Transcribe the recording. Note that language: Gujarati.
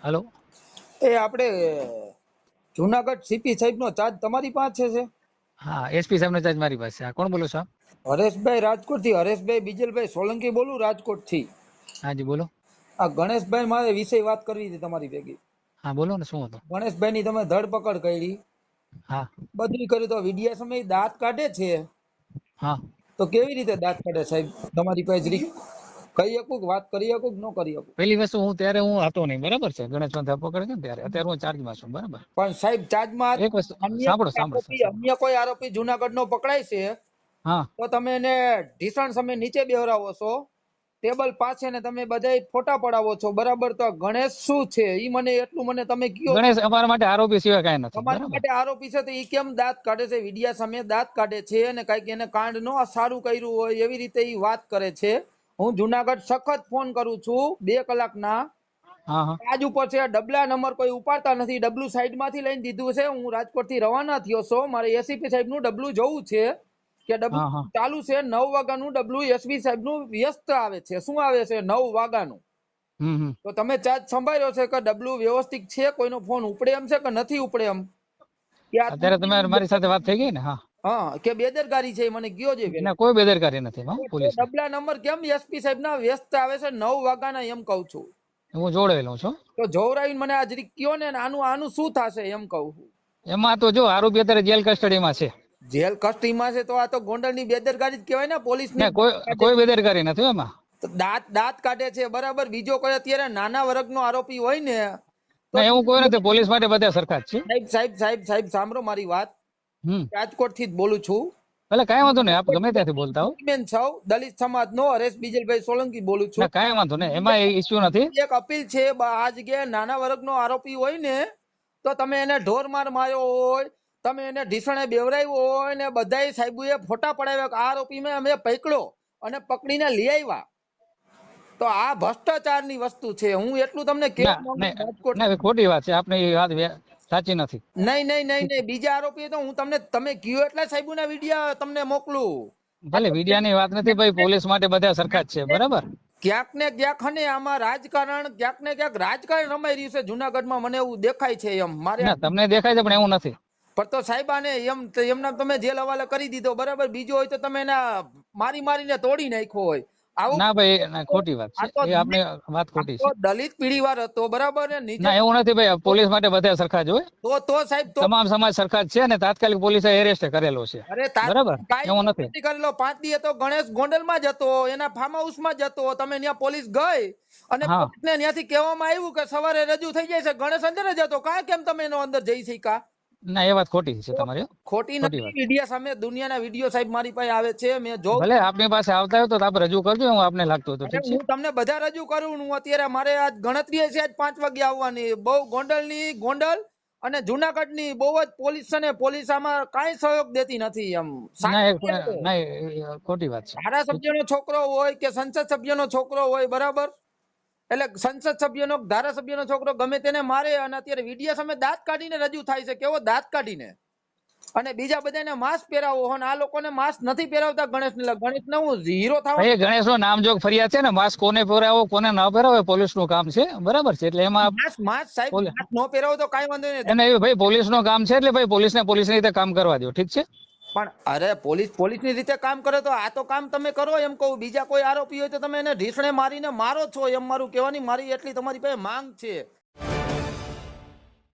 હાલો. એ આપણે જુનાગઢ સીપી સાહેબ નો ચાર્જ તમારી પાસે છે? હા, એસપી સાહેબ નો ચાર્જ મારી પાસે. હા, કોણ બોલો સાહેબ? હરેશભાઈ રાજકોટ થી. હરેશભાઈ બીજલભાઈ સોલંકી બોલું રાજકોટ થી. હાજી બોલો. આ ગણેશભાઈ મારે વિષય વાત કરવી હતી તમારી ભેગી. હા બોલો ને, શું હતું? ગણેશભાઈ ની તમે ધરપકડ કરી, હા બદલી કરી, તો વિડિયા સમય દાંત કાઢે છે, હા. તો કેવી રીતે દાંત કાઢે સાહેબ? તમારી પાસે જરીક કહી શકું, વાત કરી શકું, ન કરી શકું? પેલી વસ્તુ, હું ત્યારે હું હતો નહીં, બરાબર છે. ગણેશ ધરપકડ છે ને ત્યારે, અત્યારે હું ચાર્જમાં છું, બરાબર. પણ સાહેબ ચાર્જમાં એક વસ્તુ અન્ય સાંભળો સાંભળો સાહેબ, સાંભળો. અન્ય કોઈ આરોપી જુનાગઢ નો પકડાય છે હા તો તમે એને ઢીસણ સમય નીચે બેહરાવો છો, ટેબલ પાસે, ને તમે બધાય ફોટા પડાવો છો, બરાબર. તો ગણેશ શું છે ઈ મને એટલું મને તમે કયો. ગણેશ અમારા માટે આરોપી સિવાય કાંઈ નથી, તમારા બરાબર. માટે આરોપી છે તો ઈ કેમ દાંત કાઢે છે? વિડિયા સામે દાંત કાઢે છે અને કઈક એને કાંડ નો સારું કર્યું હોય એવી રીતે ઈ વાત કરે છે. હું જુનાગઢ સખત ફોન કરું છું 2 કલાકના. હા હા આજ ઉપર છે, ડબલા નંબર કોઈ ઉપાડતા નથી. ડબલું સાઈડ માંથી લઈને દીધું છે. હું રાજકોટ થી રવાના થયો છું, મારે એસીપી સાહેબ નું ડબલું જોવું છે કે ડબલું હા હા. ચાલુ છે. 9 વાગ્યાનું ડબલું એસપી સાહેબ નું વ્યસ્ત આવે છે. શું આવે છે? 9 વાગ્યાનું. હમ. તો તમે ચાર્જ સંભાળ્યો છે કે ડબલું વ્યવસ્થિત છે? કોઈનો ફોન ઉપડે એમ છે કે નથી ઉપડે એમ? અત્યારે તમારે મારી સાથે વાત થઈ ગઈ ને? હા. હા, કે બેદરકારી છે મને કયો છે ના, પેલા. કોઈ બેદરકારી નથી પોલીસ ની. ડબલા નંબર કેમ એસપી સાહેબ ના વ્યસ્ત આવે છે 9 વાગ્યાના એમ કઉ છું? હું જોડાયેલો છું. તો જોવરાવીને મને આ જરીક કયો ને, આનું શું થશે એમ કહું છું. એમાં તો જો આરોપી અત્યારે જેલ કસ્ટડીમાં છે. જેલ કસ્ટડીમાં છે તો આ તો ગોંડલની બેદરકારી જ કહેવાય ને, પોલીસની. ના, કોઈ બેદરકારી નથી એમાં. દાંત કાઢે છે, બરાબર. બીજો કોઈ અત્યારે નાના વર્ગનો આરોપી હોય ને તો ના, એવું કોઈ નથી. પોલીસ માટે બધા સરખા જ છે. સાહેબ સાહેબ સાહેબ સાહેબ સાંભળો મારી વાત. હમ. રાજકોટ થી જ બોલું છું. એટલે કાંઈ વાંધો નહીં, આપ ગમે ત્યાંથી બોલતા હો. બેન છો, દલિત સમાજ નો હરેશ બીજલભાઈ સોલંકી બોલું છું. ના, કાંઈ વાંધો નહીં, એમાં ઇસ્યુ નથી. એક અપીલ છે, આ જગ્યાએ નાના વર્ગનો આરોપી હોય ને તો તમે એને ઢોર માર માર્યો હોય, તમે એને ઢીસણે બેવરાવ્યો હોય, ને બધાય સાહેબોએ ફોટા પડાવ્યા, આ આરોપી મેં અમે પકડ્યો અને પકડીને લઈ આવ્યા, તો આ ભ્રષ્ટાચારની વસ્તુ છે. હું એટલું તમને કહેવા ના માંગુ છું નહીં, રાજકોટ. ના, ખોટી વાત છે. આપની એ વાત સાચી નથી. નહીં નહીં નહીં નહીં, બીજા આરોપી તો હું તમને તમે કયો એટલા સાહેબોના વિડિયા તમને મોકલું. ભલે મીડિયાની વાત નથી ભાઈ, પોલીસ માટે બધા સરખા જ છે, બરાબર. ક્યાંક ને ક્યાંક હને આમાં રાજકારણ, ક્યાંક ને ક્યાંક રાજકારણ રમાઈ રહ્યું છે જુનાગઢમાં, મને એવું દેખાય છે. એમ મારે ના, તમને દેખાય છે પણ એવું નથી. પણ તો સાહેબ આને એમના તમે જેલ હવાલે કરી દીધો, બરાબર. બીજો હોય તો તમે એના મારીને તોડી નાખ્યો હોય. આવું ના ભાઈ, ના, ખોટી વાત છે. એ આપની વાત ખોટી છે. દલિત પીઢીવાર હતો, બરાબર. ને નીચે ના, એવું નથી ભાઈ, પોલીસ માટે બધા સરખા જ હોય. તો સાહેબ તો તમામ સમાજ સરખા જ છે અને તાત્કાલિક પોલીસે એરેસ્ટ કરેલો છે, અરે બરાબર. એવું નથી. કરેલો 5 દી હતો, ગણેશ ગોંડલમાં જ હતો, એના ફાર્મ હાઉસમાં જ હતો. તમે ત્યાં પોલીસ ગઈ અને હા. પોલીસને ત્યાંથી કહેવામાં આવ્યું કે સવારે રજૂ થઈ જાય છે. ગણેશ અંદર જ હતો, કાં કેમ તમે એનો અંદર જઈ શક્યા? ના, એ વાત ખોટી છે તમારી. ખોટી ખોટી નથી. વાત. વિડિયા સામે દુનિયાના વિડિયો સાહેબ મારી પાસે આવે છે, મેં જોઉં. ભલે આપની પાસે આવતા હોય તો આપ રજૂ કરજો, હું આપને લાગતું હતું, અરે ઠીક છે. હું તમને બધા રજૂ કરું. હું અત્યારે મારે આજ ગણતરી છે, આજ 5 વાગે આવવાની. બહુ ગોંડલ અને જુનાગઢની બહુ જ પોલીસ આમાં કાંઈ સહયોગ દેતી નથી. એમ ના, એ ખોટી વાત છે. ધારાસભ્યનો છોકરો હોય કે સંસદ સભ્યનો છોકરો હોય, બરાબર. એટલે સંસદ સભ્યનો, ધારાસભ્યનો છોકરો ગમે તેને મારે, અને અત્યારે વિડિયા સામે દાંત કાઢીને રજૂ થાય છે. કેવો દાંત કાઢીને, અને બીજા બધાને માસ્ક પહેરાવો, અને આ લોકોને માસ્ક નથી પહેરાવતા. ગણેશને હું હીરો થાવ. ભાઈ, ગણેશ નો નામજોગ ફરિયાદ છે ને, માસ્ક કોને પહેરાવો કોને ન પહેરાવો પોલીસ નું કામ છે, બરાબર છે. એટલે એમાં માસ્ક સાહેબ માસ્ક નો પહેરાવો તો કાંઈ વાંધો નહીં. એને ભાઈ પોલીસ નું કામ છે, એટલે ભાઈ પોલીસની રીતે કામ કરવા દો, ઠીક છે. પણ અરે પોલીસની રીતે કામ કરે તો આ તો કામ તમે કરો એમ કહું. બીજા કોઈ આરોપી હોય તો તમે એને ઢીસણે મારીને મારો છો, એમ મારું કહેવાની મારી એટલી તમારી પાસે માંગ છે.